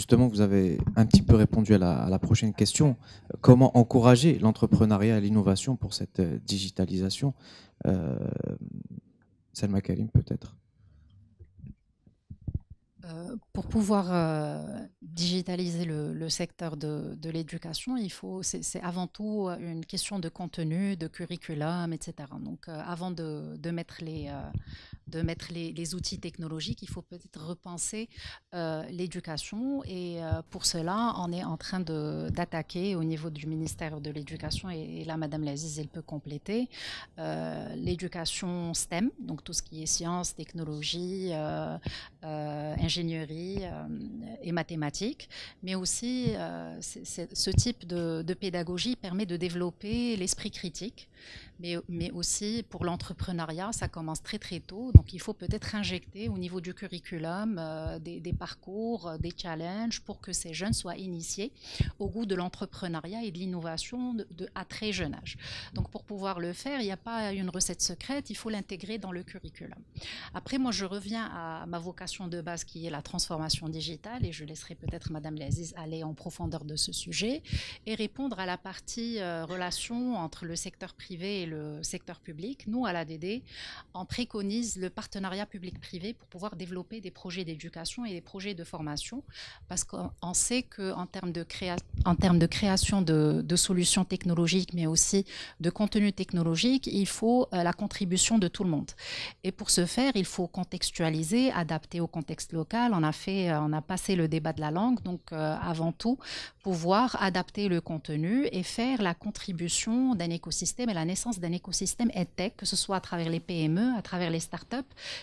justement, vous avez un petit peu répondu à la prochaine question. Comment encourager l'entrepreneuriat et l'innovation pour cette digitalisation? euh, Salma Karim, peut-être. Pour pouvoir digitaliser le secteur de l'éducation, c'est avant tout une question de contenu, de curriculum, etc. Donc, avant de mettre les outils technologiques, il faut peut-être repenser l'éducation. Et pour cela, on est en train d'attaquer au niveau du ministère de l'Éducation, et là, Madame Laziz, elle peut compléter, l'éducation STEM, donc tout ce qui est sciences, technologies, ingénierie et mathématiques, mais aussi ce type de pédagogie permet de développer l'esprit critique, mais aussi pour l'entrepreneuriat, ça commence très très tôt, donc il faut peut-être injecter au niveau du curriculum des parcours, des challenges pour que ces jeunes soient initiés au goût de l'entrepreneuriat et de l'innovation à très jeune âge. Donc pour pouvoir le faire, il n'y a pas une recette secrète, il faut l'intégrer dans le curriculum. Après, moi je reviens à ma vocation de base qui est la transformation digitale, et je laisserai peut-être Madame Laziz aller en profondeur de ce sujet et répondre à la partie relation entre le secteur privé et le secteur public. Nous, à l'ADD, on préconise le partenariat public-privé pour pouvoir développer des projets d'éducation et des projets de formation, parce qu'on sait qu'en termes de création de solutions technologiques, mais aussi de contenu technologique, il faut la contribution de tout le monde. Et pour ce faire, il faut contextualiser, adapter au contexte local. On a passé le débat de la langue, donc avant tout, pouvoir adapter le contenu et faire la contribution d'un écosystème et la naissance d'un écosystème EdTech, que ce soit à travers les PME, à travers les startups,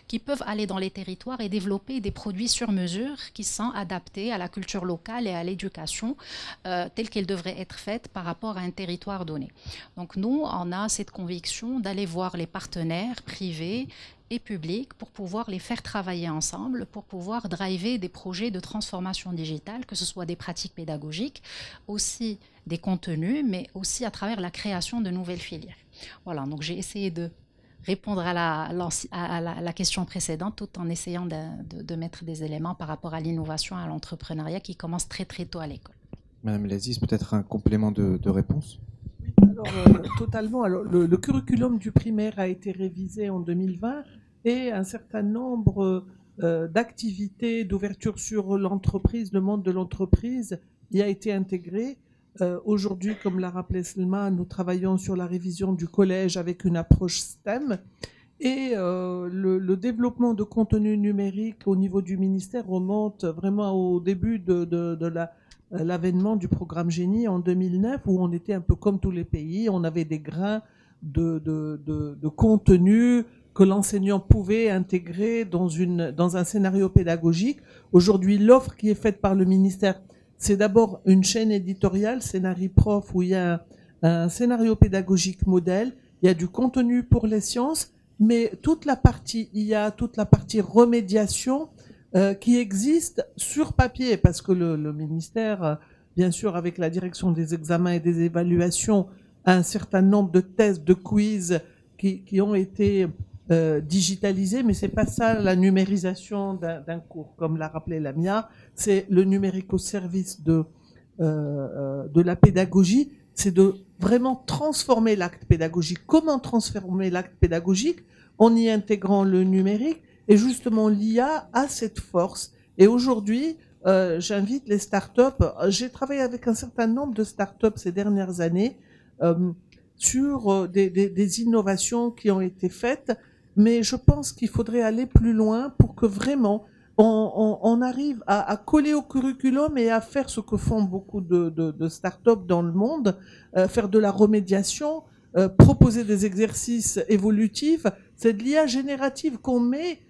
qui peuvent aller dans les territoires et développer des produits sur mesure qui sont adaptés à la culture locale et à l'éducation telle qu'elle devrait être faite par rapport à un territoire donné. Donc nous, on a cette conviction d'aller voir les partenaires privés et publics pour pouvoir les faire travailler ensemble, pour pouvoir driver des projets de transformation digitale, que ce soit des pratiques pédagogiques, aussi des contenus, mais aussi à travers la création de nouvelles filières. Voilà, donc j'ai essayé de répondre à la question précédente tout en essayant de mettre des éléments par rapport à l'innovation et à l'entrepreneuriat qui commence très très tôt à l'école. Madame Laziz, peut-être un complément de réponse? Alors, totalement. Alors, le curriculum du primaire a été révisé en 2020 et un certain nombre d'activités d'ouverture sur l'entreprise, le monde de l'entreprise, y a été intégré. Aujourd'hui, comme l'a rappelé Selma, nous travaillons sur la révision du collège avec une approche STEM. Et le développement de contenu numérique au niveau du ministère remonte vraiment au début de l'avènement du programme Génie en 2009, où on était un peu comme tous les pays, on avait des grains de contenu que l'enseignant pouvait intégrer dans un scénario pédagogique. Aujourd'hui, l'offre qui est faite par le ministère, c'est d'abord une chaîne éditoriale, Scénarii Prof, où il y a un scénario pédagogique modèle, il y a du contenu pour les sciences, mais il y a toute la partie remédiation qui existe sur papier, parce que le ministère, bien sûr, avec la direction des examens et des évaluations, a un certain nombre de tests, de quiz qui ont été digitalisés, mais c'est pas ça la numérisation d'un cours, comme l'a rappelé Lamia, c'est le numérique au service de la pédagogie, c'est de vraiment transformer l'acte pédagogique. Comment transformer l'acte pédagogique? En y intégrant le numérique. Et justement, l'IA a cette force. Et aujourd'hui, j'invite les startups. J'ai travaillé avec un certain nombre de startups ces dernières années sur des innovations qui ont été faites. Mais je pense qu'il faudrait aller plus loin pour que vraiment on arrive à coller au curriculum et à faire ce que font beaucoup de startups dans le monde, faire de la remédiation, proposer des exercices évolutifs. C'est de l'IA générative qu'on met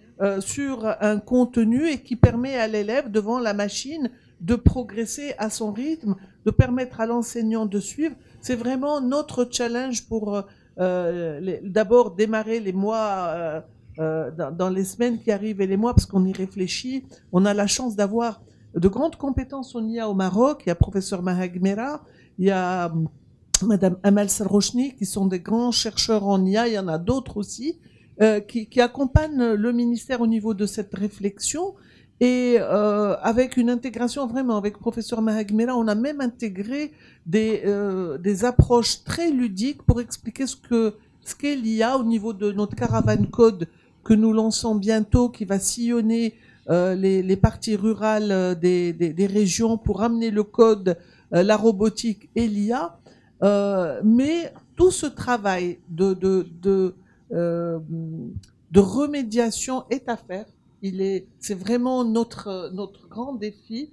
sur un contenu et qui permet à l'élève devant la machine de progresser à son rythme, de permettre à l'enseignant de suivre. C'est vraiment notre challenge pour d'abord démarrer les mois dans les semaines qui arrivent et les mois, parce qu'on y réfléchit. On a la chance d'avoir de grandes compétences en IA au Maroc. Il y a professeur Mahag Mera, il y a Madame Amal Sarrochni, qui sont des grands chercheurs en IA. Il y en a d'autres aussi qui accompagnent le ministère au niveau de cette réflexion. Et avec une intégration vraiment, avec professeur Mahagmera, on a même intégré des approches très ludiques pour expliquer ce qu'est l'IA au niveau de notre caravane code que nous lançons bientôt, qui va sillonner les parties rurales des régions pour amener le code, la robotique et l'IA. Mais tout ce travail de remédiation est à faire. C'est vraiment notre grand défi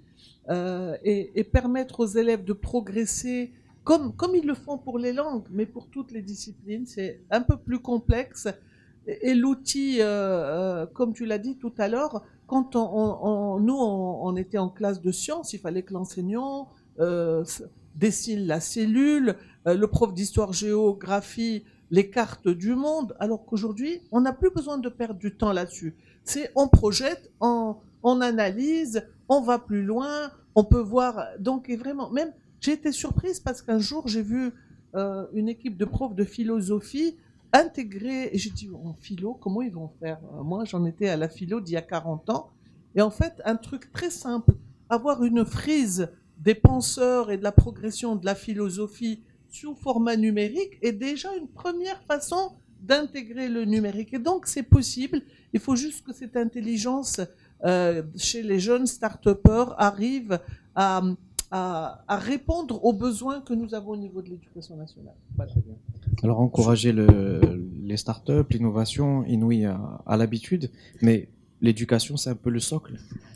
et permettre aux élèves de progresser comme ils le font pour les langues, mais pour toutes les disciplines. C'est un peu plus complexe. Et l'outil, comme tu l'as dit tout à l'heure, quand on était en classe de sciences, il fallait que l'enseignant dessine la cellule, le prof d'histoire-géographie, les cartes du monde, alors qu'aujourd'hui, on n'a plus besoin de perdre du temps là-dessus. On projette, on analyse, on va plus loin, on peut voir. Donc, et vraiment, même, j'ai été surprise parce qu'un jour, j'ai vu une équipe de profs de philosophie intégrer, et j'ai dit, en philo, comment ils vont faire? Moi, j'en étais à la philo d'il y a 40 ans. Et en fait, un truc très simple, avoir une frise des penseurs et de la progression de la philosophie sous format numérique est déjà une première façon d'intégrer le numérique. Et donc, c'est possible. Il faut juste que cette intelligence chez les jeunes start-upers arrive à répondre aux besoins que nous avons au niveau de l'éducation nationale. Voilà. Alors, encourager les startups, l'innovation, Inouï a l'habitude, mais l'éducation, c'est un peu le socle.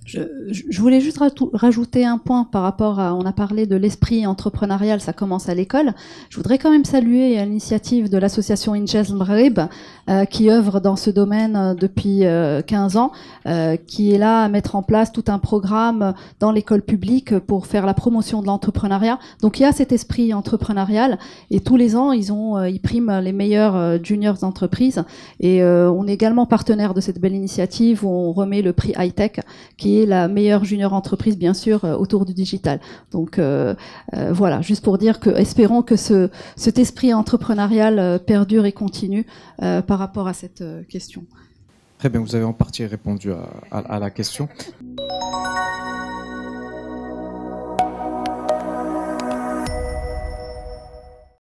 Je voulais juste rajouter un point par rapport à, on a parlé de l'esprit entrepreneurial, ça commence à l'école. Je voudrais quand même saluer l'initiative de l'association Injaz Maghreb, qui œuvre dans ce domaine depuis 15 ans, qui est là à mettre en place tout un programme dans l'école publique pour faire la promotion de l'entrepreneuriat. Donc il y a cet esprit entrepreneurial et tous les ans ils priment les meilleures juniors entreprises et on est également partenaire de cette belle initiative où on remet le prix high-tech qui est la meilleure junior entreprise bien sûr autour du digital. Donc voilà, juste pour dire que espérons que cet esprit entrepreneurial perdure et continue par rapport à cette question. Très bien, vous avez en partie répondu à la question.